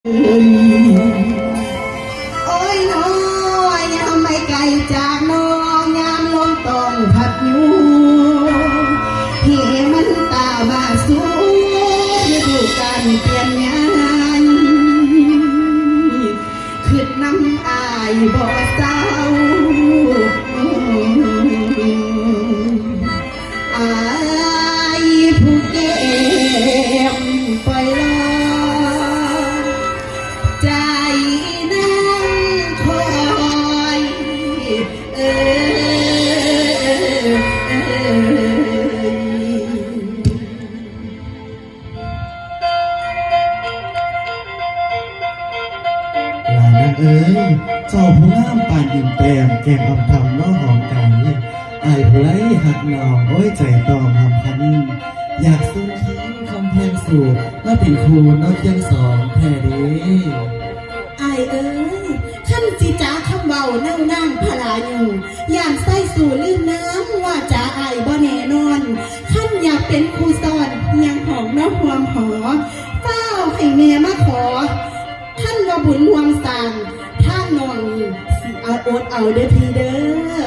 โอ้ยน้อยยามไม่ไกลจากน้องยามลมต้องพัดอยู่ที่มันตาบาสูฤดูการเปลี่ยนงานขึ้นน้ำอายบ่เศร้าอายผู้เก็บไปใจนั้นคอยหลานนางเอ๋ยเจ้าผู้งามปานอิ่มแปมแก้มอำทำน้องหอมไก่อายผู้ไร้หักนองโอ้ยใจตอมหำพันอยากสู้คิงคำเพลงสู่มาเป็นครูนอกเพียงสองแค่นี้อายเอ้ยท่านสิจ๋าคำเบาเน่านั่งพลาอยู่อย่างไส้สู่ลืมน้ำว่าจ๋าอายบ่แน่นอนท่านอยากเป็นครูสอนยังหอมน้ำความหอเฝ้าให้แม่มาขอท่านว่าบุญรวมสั่งท่านนอนสิเอาอดเอาเด้อพี่เด้อ